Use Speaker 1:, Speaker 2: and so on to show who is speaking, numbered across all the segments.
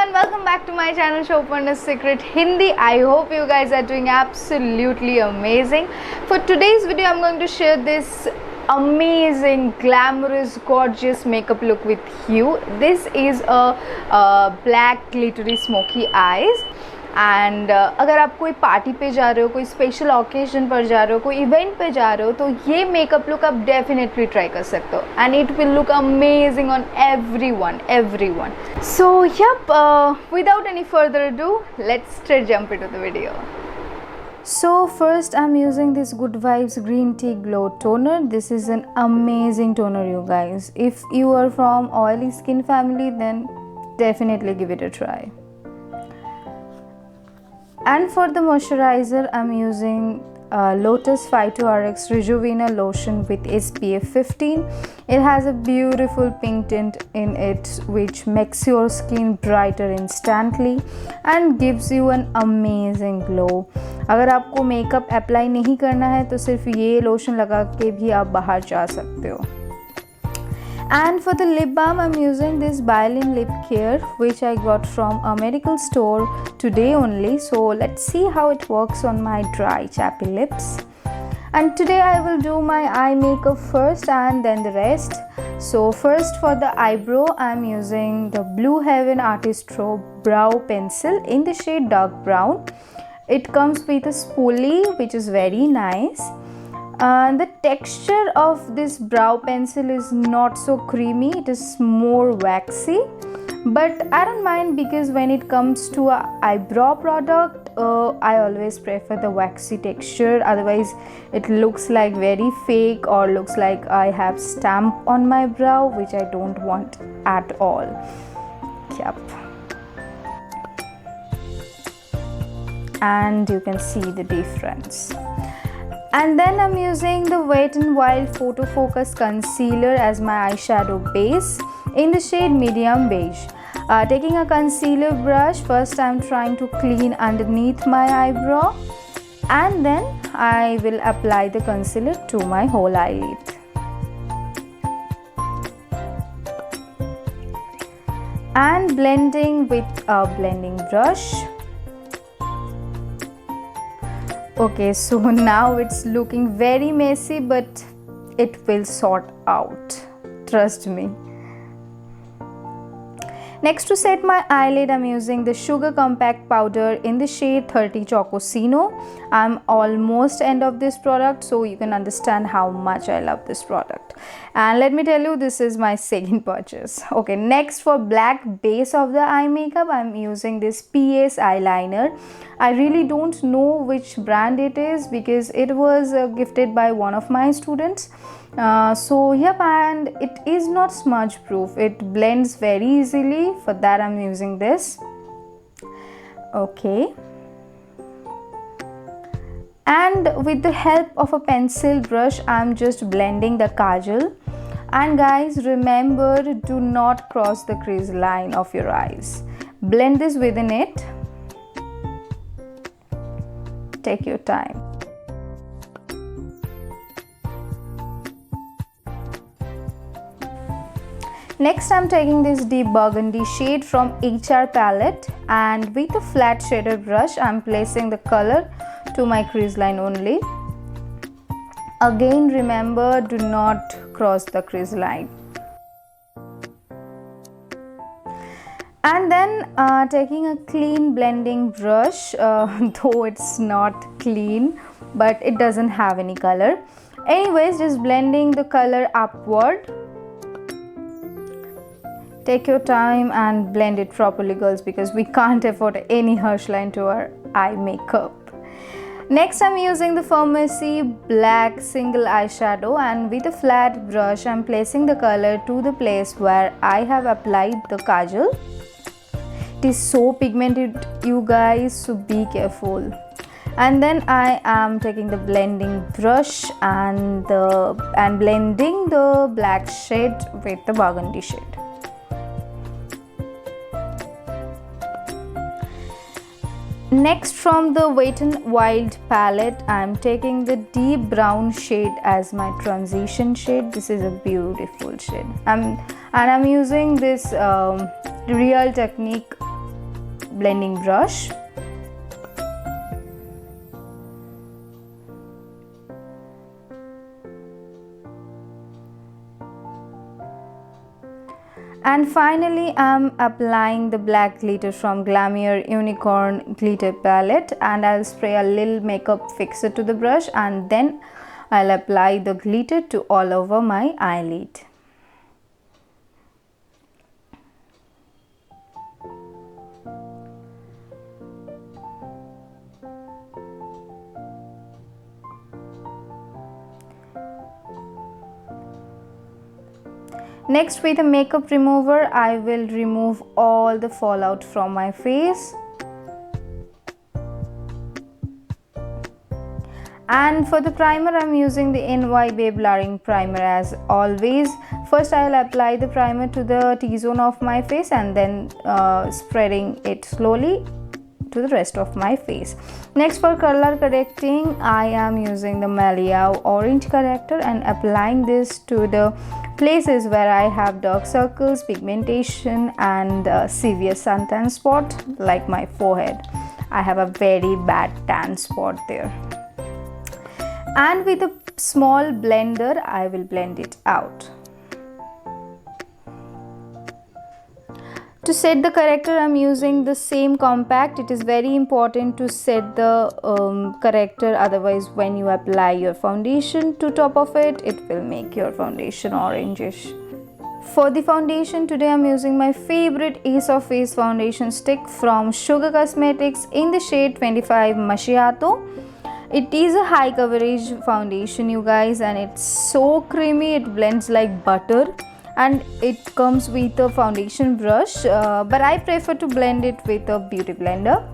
Speaker 1: everyone, welcome back to my channel Souparna Secret Hindi. I hope you guys are doing absolutely amazing. For today's video I'm going to share this amazing, glamorous, gorgeous makeup look with you. This is a black glittery smoky eyes. And अगर आप कोई party पे जा रहे हो, कोई special occasion पर जा रहे हो, कोई इवेंट पे जा रहे हो, तो ये मेकअप लुक आप डेफिनेटली ट्राई कर सकते हो and it will look amazing on everyone. So yup, without any further ado, let's straight jump into the video. So first I'm using this Good Vibes Green Tea Glow Toner. This is an amazing toner, you guys. If you are from oily skin family, then definitely give it a try. And for the moisturizer, I'm using Lotus Phyto RX Rejuvina lotion with SPF 15. It has a beautiful pink tint in it which makes your skin brighter instantly and gives you an amazing glow. अगर आपको makeup apply नहीं करना है तो सिर्फ ये lotion लगा के भी आप बाहर जा सकते हो. And for the lip balm, I'm using this Maybelline lip care which I got from a medical store today only. So let's see how it works on my dry chappy lips. And today I will do my eye makeup first and then the rest. So first for the eyebrow, I'm using the Blue Heaven Artistro brow pencil in the shade dark brown. It comes with a spoolie which is very nice. The texture of this brow pencil is not so creamy, it is more waxy, but I don't mind because when it comes to a eyebrow product, I always prefer the waxy texture. Otherwise it looks like very fake or looks like I have stamp on my brow, which I don't want at all. Yep. And you can see the difference. And then I'm using the Wet n Wild Photo Focus Concealer as my eyeshadow base in the shade medium beige. Taking a concealer brush, first I'm trying to clean underneath my eyebrow and then I will apply the concealer to my whole eyelid. And blending with a blending brush. Okay, so now it's looking very messy, but it will sort out, trust me. Next, to set my eyelid, I'm using the Sugar Compact Powder in the shade 30 Choccoccino. I'm almost end of this product, so you can understand how much I love this product. And let me tell you, this is my second purchase. Okay, next for black base of the eye makeup, I'm using this PS eyeliner. I really don't know which brand it is because it was gifted by one of my students. So yep, and it is not smudge proof, it blends very easily. For that I'm using this. Okay, and with the help of a pencil brush I'm just blending the kajal. And guys, remember, do not cross the crease line of your eyes. Blend this within it. Take your time. Next, I'm taking this deep burgundy shade from HR palette and with a flat shader brush, I'm placing the color to my crease line only. Again, remember, do not cross the crease line. And then taking a clean blending brush, though it's not clean, but it doesn't have any color. Anyways, just blending the color upward. Take your time and blend it properly, girls, because we can't afford any harsh line to our eye makeup. Next, I'm using the Farmasi black single eyeshadow and with a flat brush, I'm placing the color to the place where I have applied the kajal. It is so pigmented, you guys, so be careful. And then I am taking the blending brush and blending the black shade with the burgundy shade. Next, from the Wet n Wild palette, I am taking the deep brown shade as my transition shade. This is a beautiful shade. I'm using this Real Technique blending brush. And finally, I'm applying the black glitter from Glamorous Unicorn Glitter Palette, and I'll spray a little makeup fixer to the brush, and then I'll apply the glitter to all over my eyelid. Next, with a makeup remover, I will remove all the fallout from my face. And for the primer, I'm using the NY Babe Blurring Primer as always. First, I'll apply the primer to the T-zone of my face and then spreading it slowly to the rest of my face. Next, for color correcting, I am using the Maliao Orange Corrector and applying this to the places where I have dark circles, pigmentation and severe suntan spot, like my forehead. I have a very bad tan spot there. And with a small blender, I will blend it out. To set the corrector, I'm using the same compact. It is very important to set the corrector, otherwise when you apply your foundation to top of it, it will make your foundation orangish. For the foundation, today I'm using my favorite Ace of Face foundation stick from Sugar Cosmetics in the shade 25 Macchiato. It is a high coverage foundation, you guys, and it's so creamy, it blends like butter. And it comes with a foundation brush, but I prefer to blend it with a beauty blender.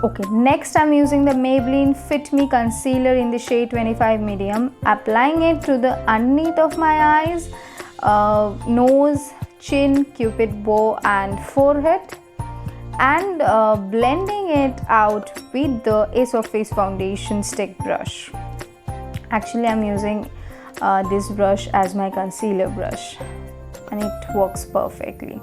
Speaker 1: Okay, next I'm using the Maybelline Fit Me Concealer in the shade 25 Medium, applying it to the underneath of my eyes, nose, chin, cupid bow and forehead, and blending it out with the Ace of Face foundation stick brush. Actually, I'm using this brush as my concealer brush and it works perfectly.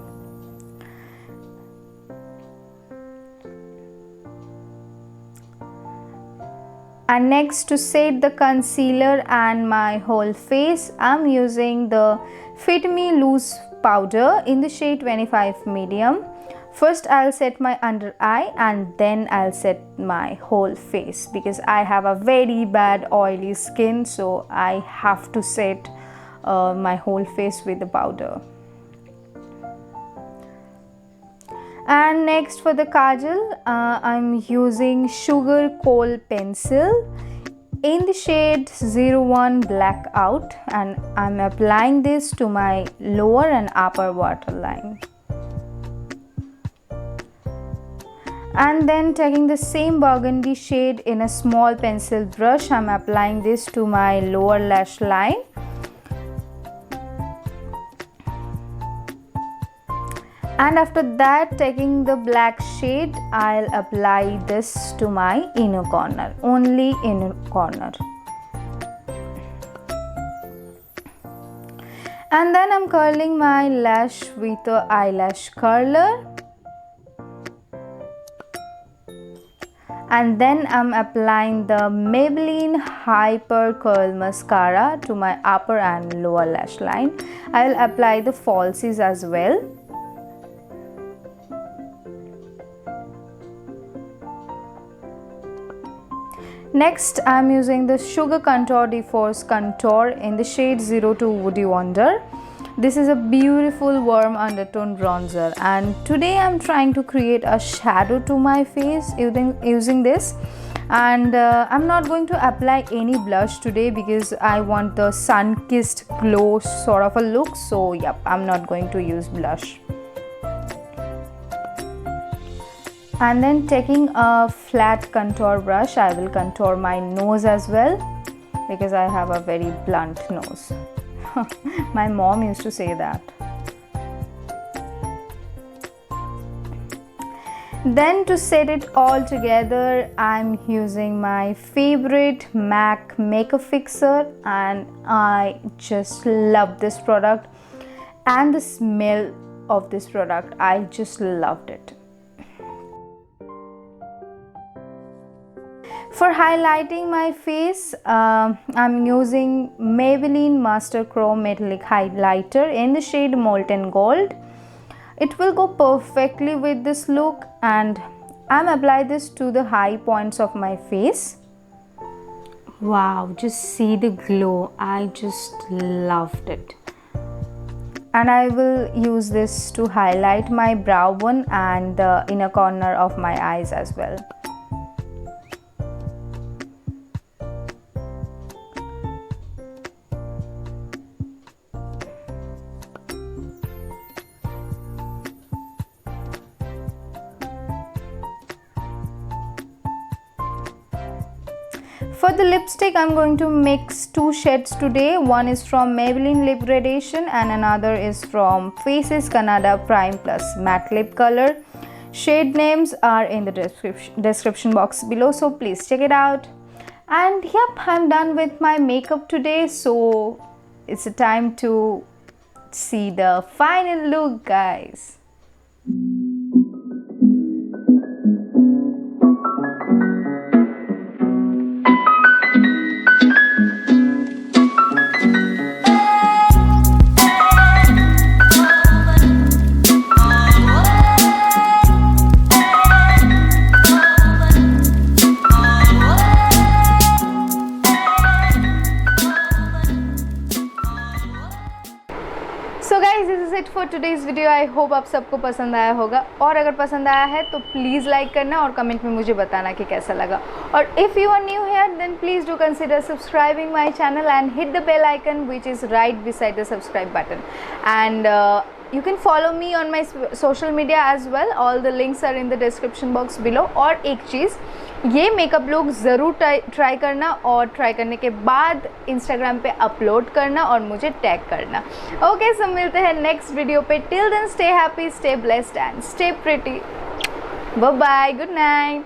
Speaker 1: And next, to set the concealer and my whole face, I'm using the Fit Me Loose powder in the shade 25 Medium. First, I'll set my under eye and then I'll set my whole face because I have a very bad oily skin, so I have to set my whole face with the powder. And next, for the kajal, I'm using Sugar Kohl pencil in the shade 01 Blackout, and I'm applying this to my lower and upper waterline. And then taking the same burgundy shade in a small pencil brush, I'm applying this to my lower lash line. And after that, taking the black shade, I'll apply this to my inner corner, only inner corner. And then I'm curling my lash with the eyelash curler. And then I'm applying the Maybelline Hyper Curl Mascara to my upper and lower lash line. I will apply the falsies as well. Next, I'm using the Sugar Contour de Force Contour in the shade 02 Woody Wonder. This is a beautiful warm undertone bronzer, and today I'm trying to create a shadow to my face using this. And I'm not going to apply any blush today because I want the sun-kissed glow sort of a look. So yep, I'm not going to use blush. And then taking a flat contour brush, I will contour my nose as well because I have a very blunt nose. My mom used to say that. Then to set it all together, I'm using my favorite MAC makeup fixer, and I just love this product. and the smell of this product, I just loved it. For highlighting my face, I'm using Maybelline Master Chrome Metallic Highlighter in the shade Molten Gold. It will go perfectly with this look, and I'm applying this to the high points of my face. Wow, just see the glow. I just loved it. And I will use this to highlight my brow bone and the inner corner of my eyes as well. For the lipstick, I'm going to mix two shades today. One is from Maybelline Lip Gradation and another is from Faces Canada Prime Plus Matte Lip Color. Shade names are in the description box below, so please check it out. And yep, I'm done with my makeup today, so it's a time to see the final look, guys. So guys, this is it for today's video. I hope आप सबको पसंद आया होगा, और अगर पसंद आया है तो प्लीज़ लाइक करना और कमेंट में मुझे बताना कि कैसा लगा. और if you are new here, then please do consider subscribing my channel and hit the bell icon which is right beside the subscribe button. And you can follow me on my social media as well. All the links are in the description box below. और एक चीज़, ये makeup look ज़रूर try करना, और try करने के बाद Instagram पे अपलोड करना और मुझे टैग करना. ओके, सो मिलते हैं नेक्स्ट वीडियो पे. Till then stay happy, stay blessed and stay pretty. Bye bye, good night.